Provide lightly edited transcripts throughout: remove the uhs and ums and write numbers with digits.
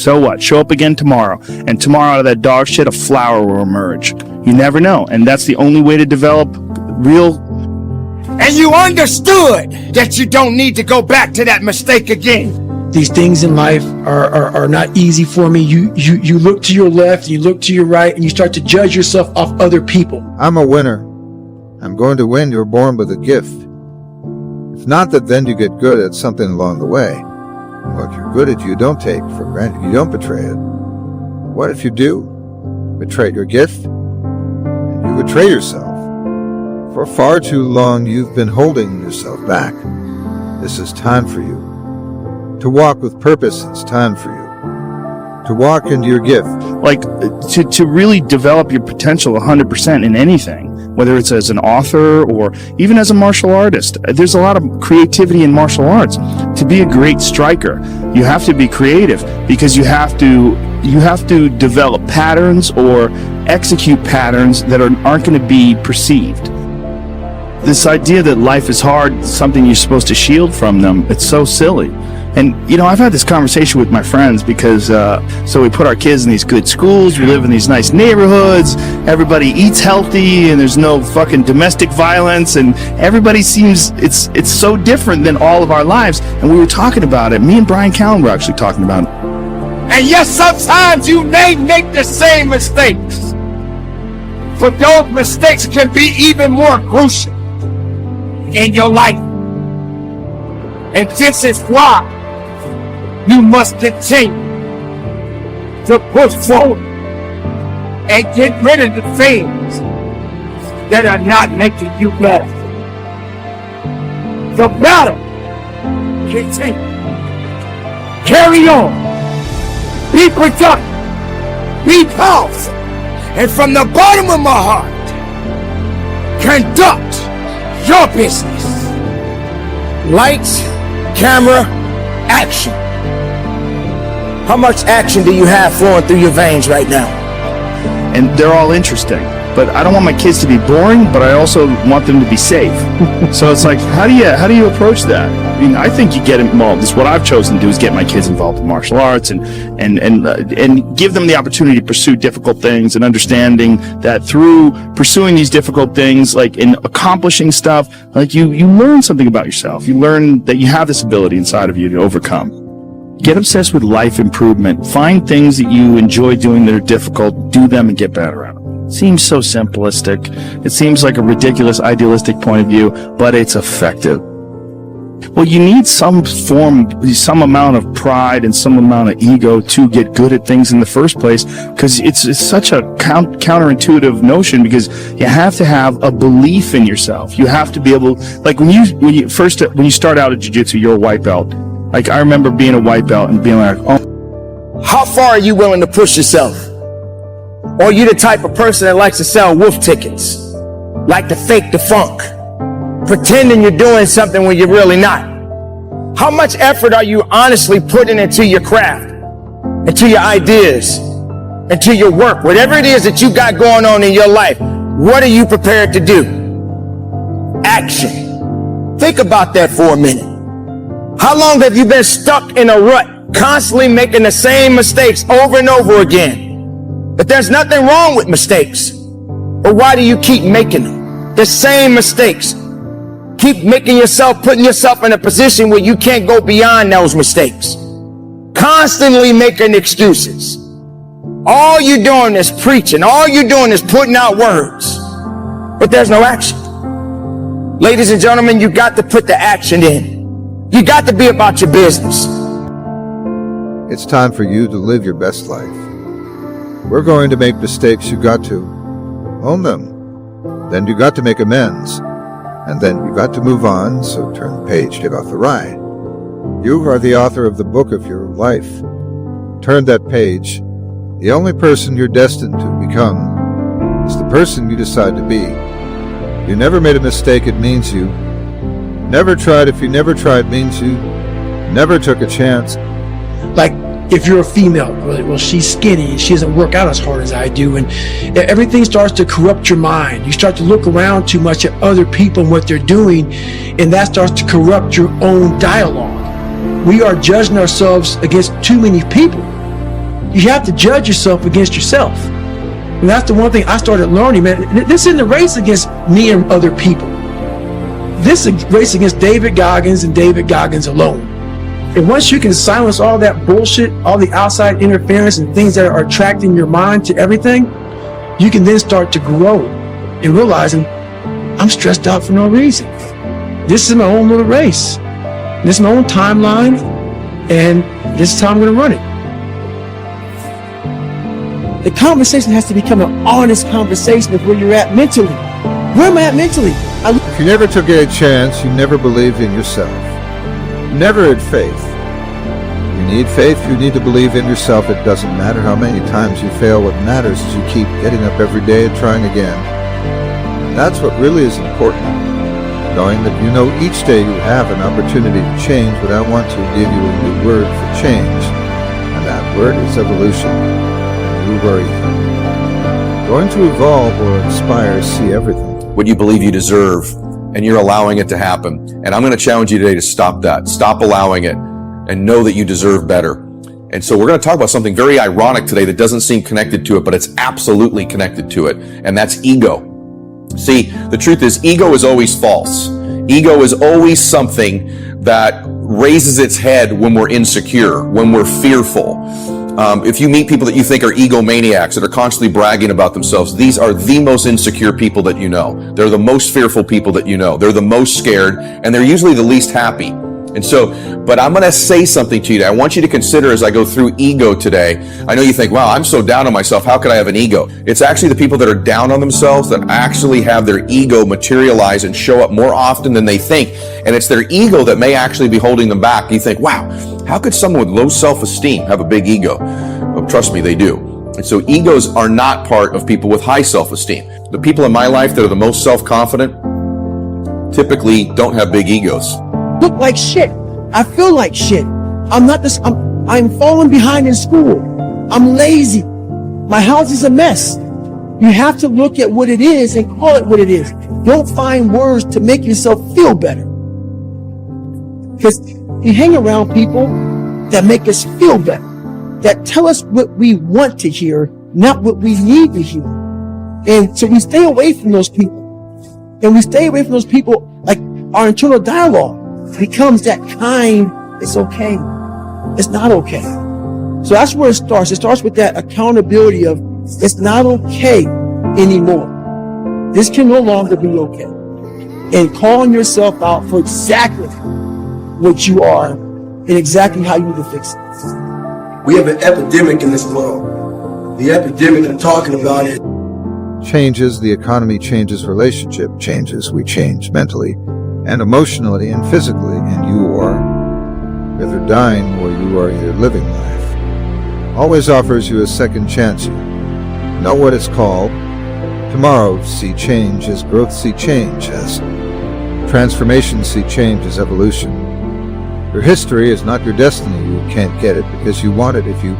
So what? Show up again tomorrow, and tomorrow out of that dog shit, a flower will emerge. You never know, and that's the only way to develop real. And you understood that you don't need to go back to that mistake again. These things in life are not easy for me. You look to your left, and you look to your right, and you start to judge yourself off other people. I'm a winner. I'm going to win. You're born with a gift. It's not that then you get good at something along the way. What you're good at, you don't take for granted. You don't betray it. What if you do? Betray your gift? And you betray yourself. For far too long, you've been holding yourself back. This is time for you. To walk with purpose, it's time for you. To walk into your gift. Like, to really develop your potential 100% in anything, whether it's as an author or even as a martial artist. There's a lot of creativity in martial arts. To be a great striker, you have to be creative because you have to develop patterns or execute patterns that aren't going to be perceived. This idea that life is hard, something you're supposed to shield from them, it's so silly. And, I've had this conversation with my friends because, so we put our kids in these good schools, we live in these nice neighborhoods, everybody eats healthy, and there's no fucking domestic violence, and everybody seems, it's so different than all of our lives. And we were talking about it. Me and Brian Callen were actually talking about it. And yes, sometimes you may make the same mistakes. But those mistakes can be even more crucial in your life. And this is why you must continue to push forward and get rid of the things that are not making you better. The battle continue. Carry on. Be productive. Be powerful. And from the bottom of my heart, conduct your business. Lights, camera, action. How much action do you have flowing through your veins right now? And they're all interesting, but I don't want my kids to be boring, but I also want them to be safe. So it's like, how do you approach that? I mean, I think you get involved. This is what I've chosen to do, is get my kids involved in martial arts and give them the opportunity to pursue difficult things, and understanding that through pursuing these difficult things, like in accomplishing stuff, like you learn something about yourself. You learn that you have this ability inside of you to overcome. Get obsessed with life improvement. Find things that you enjoy doing that are difficult, do them and get better at them. Seems so simplistic. It seems like a ridiculous, idealistic point of view, but it's effective. Well, you need some amount of pride and some amount of ego to get good at things in the first place, because it's such a counterintuitive notion, because you have to have a belief in yourself. You have to be able, like when you start out at jiu-jitsu, you're a white belt. Like, I remember being a white belt and being like, oh. How far are you willing to push yourself? Or are you the type of person that likes to sell wolf tickets? Like to fake the funk? Pretending you're doing something when you're really not? How much effort are you honestly putting into your craft, into your ideas, into your work? Whatever it is that you got going on in your life, what are you prepared to do? Action. Think about that for a minute. How long have you been stuck in a rut, constantly making the same mistakes over and over again? But there's nothing wrong with mistakes. But why do you keep making them? The same mistakes. Keep putting yourself in a position where you can't go beyond those mistakes. Constantly making excuses. All you're doing is preaching. All you're doing is putting out words. But there's no action. Ladies and gentlemen, you got to put the action in. You got to be about your business. It's time for you to live your best life. We're going to make mistakes. You got to own them. Then you got to make amends. And then you got to move on, so turn the page, get off the ride. You are the author of the book of your life. Turn that page. The only person you're destined to become is the person you decide to be. You never made a mistake, it means you never tried. If you never tried, means you never took a chance. Like, if you're a female, well, she's skinny and she doesn't work out as hard as I do, and everything starts to corrupt your mind. You start to look around too much at other people and what they're doing, and that starts to corrupt your own dialogue. We are judging ourselves against too many people. you have to judge yourself against yourself. And that's the one thing I started learning, man. This isn't a race against me and other people. This is a race against David Goggins and David Goggins alone. And once you can silence all that bullshit, all the outside interference and things that are attracting your mind to everything, you can then start to grow and realizing I'm stressed out for no reason. This is my own little race. This is my own timeline, and this is how I'm going to run it. The conversation has to become an honest conversation of where you're at mentally. Where am I at mentally? If you never took a chance, you never believed in yourself. You never had faith. You need faith, you need to believe in yourself. It doesn't matter how many times you fail. What matters is you keep getting up every day and trying again. And that's what really is important. Knowing that you know each day you have an opportunity to change, but I want to give you a new word for change. And that word is evolution. A new word. Going to evolve or inspire, see everything. What you believe you deserve, and you're allowing it to happen. And I'm going to challenge you today to stop that. Stop allowing it and know that you deserve better. And so we're going to talk about something very ironic today that doesn't seem connected to it, but it's absolutely connected to it. And that's ego. See, the truth is ego is always false. Ego is always something that raises its head when we're insecure, when we're fearful. If you meet people that you think are egomaniacs that are constantly bragging about themselves, these are the most insecure people that you know. They're the most fearful people that you know. They're the most scared, and they're usually the least happy. And so, but I'm going to say something to you today. I want you to consider as I go through ego today. I know you think, wow, I'm so down on myself. How could I have an ego? It's actually the people that are down on themselves that actually have their ego materialize and show up more often than they think. And it's their ego that may actually be holding them back. You think, wow, how could someone with low self-esteem have a big ego? Well, trust me, they do. And so egos are not part of people with high self-esteem. The people in my life that are the most self-confident typically don't have big egos. Look like shit. I feel like shit. I'm falling behind in school. I'm lazy. My house is a mess. You have to look at what it is and call it what it is. Don't find words to make yourself feel better. Because you hang around people that make us feel better, that tell us what we want to hear, not what we need to hear. And so we stay away from those people. And we stay away from those people, like our internal dialogue becomes that kind, it's okay. It's not okay. So that's where it starts. It starts with that accountability of it's not okay anymore. This can no longer be okay. And calling yourself out for exactly what you are and exactly how you need to fix it. We have an epidemic in this world. The epidemic I'm talking about is Changes, the economy changes, relationship changes, we change mentally and emotionally and physically, and you are either dying or you are either living life. Always offers you a second chance. You know what it's called. Tomorrow, see change as growth, see change as transformation, see change as evolution. Your history is not your destiny. You can't get it because you want it. If you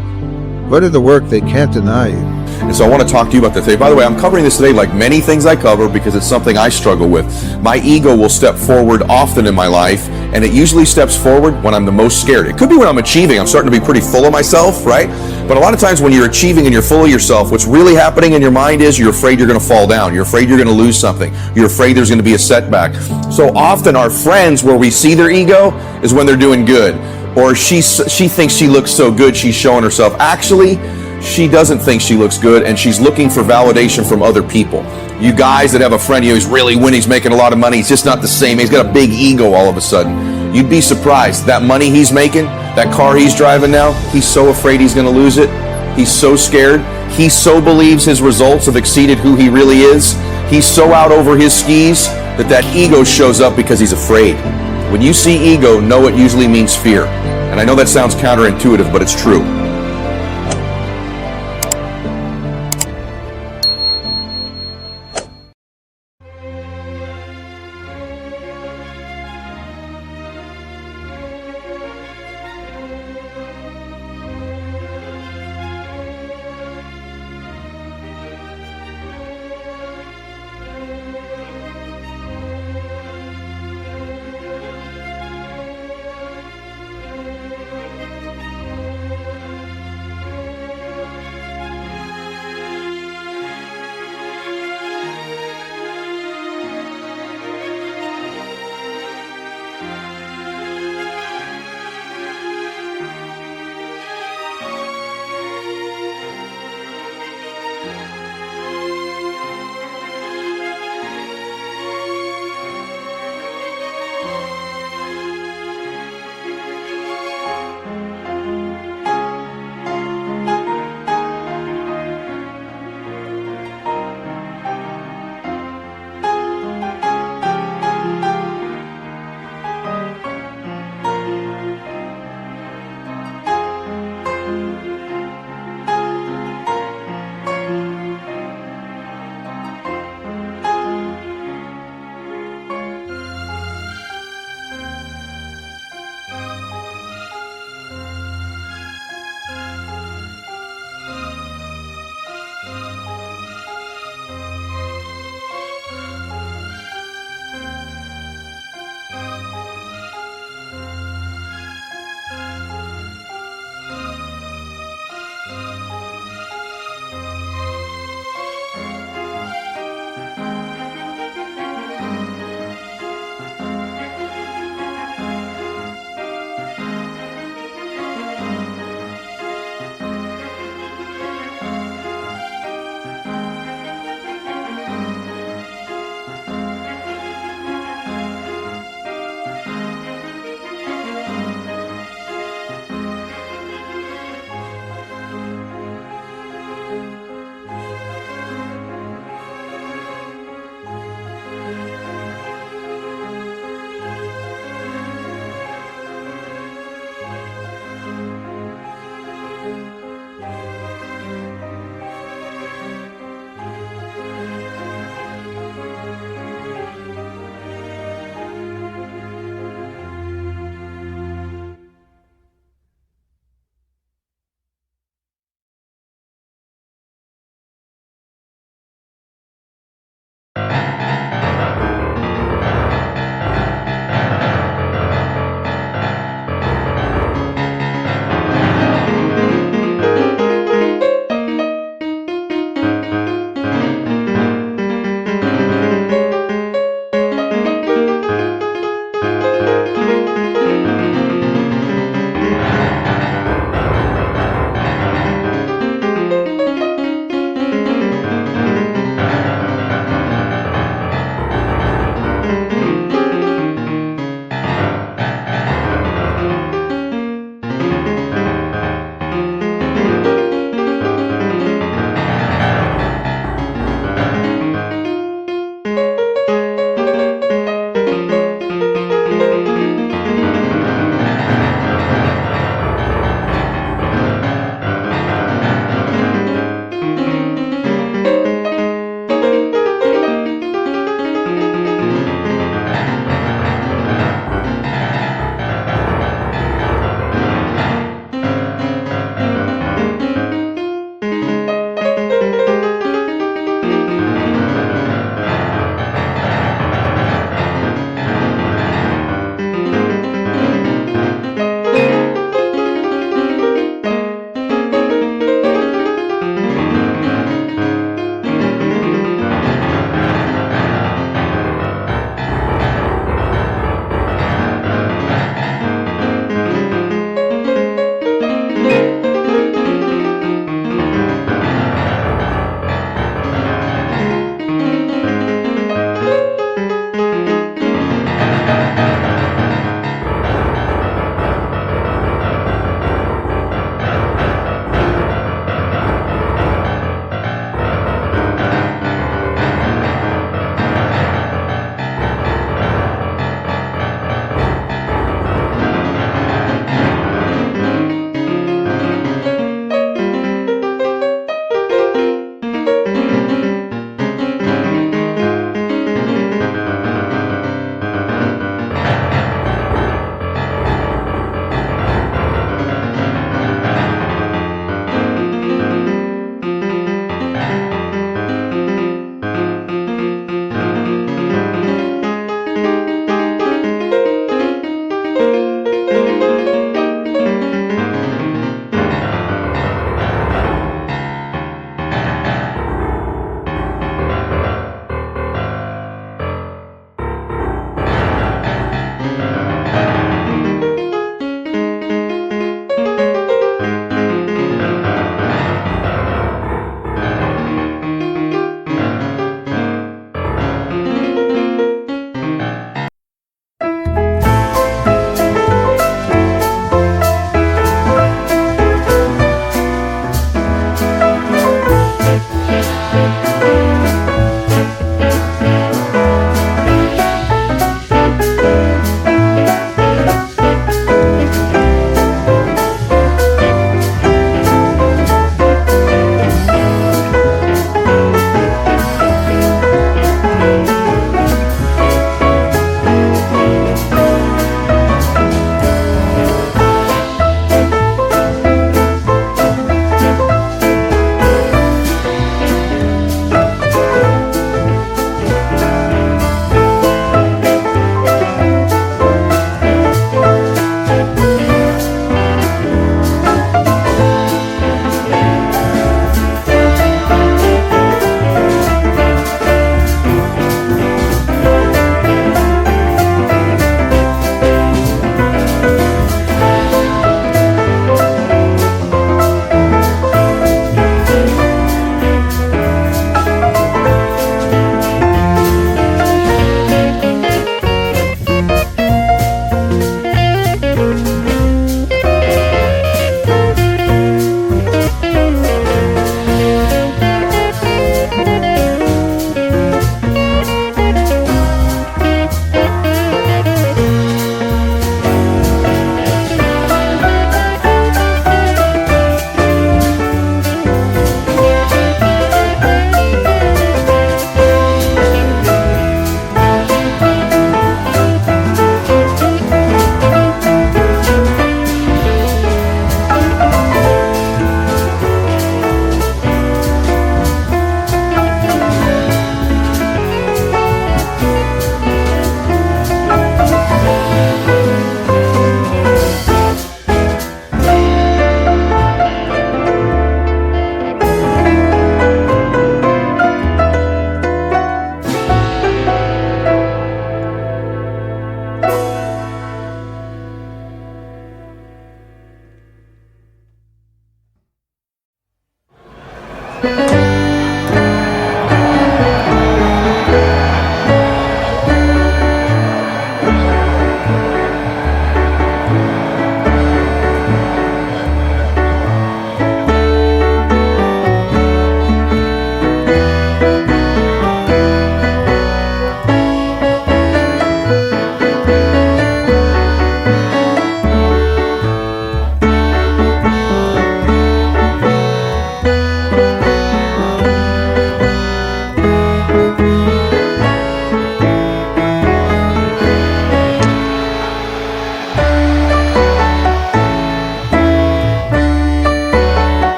put in the work, they can't deny you. And so I want to talk to you about that today. By the way, I'm covering this today like many things I cover because it's something I struggle with. My ego will step forward often in my life, and it usually steps forward when I'm the most scared. It could be when I'm achieving. I'm starting to be pretty full of myself, right? But a lot of times when you're achieving and you're full of yourself, what's really happening in your mind is you're afraid you're going to fall down. You're afraid you're going to lose something. You're afraid there's going to be a setback. So often our friends, where we see their ego, is when they're doing good. Or she thinks she looks so good, she's showing herself. Actually, she doesn't think she looks good, and she's looking for validation from other people. You guys that have a friend, he's really winning, he's making a lot of money, he's just not the same, he's got a big ego all of a sudden. You'd be surprised. That money he's making, that car he's driving now, he's so afraid he's going to lose it. He's so scared. He so believes his results have exceeded who he really is. He's so out over his skis that ego shows up because he's afraid. When you see ego, know it usually means fear. And I know that sounds counterintuitive, but it's true.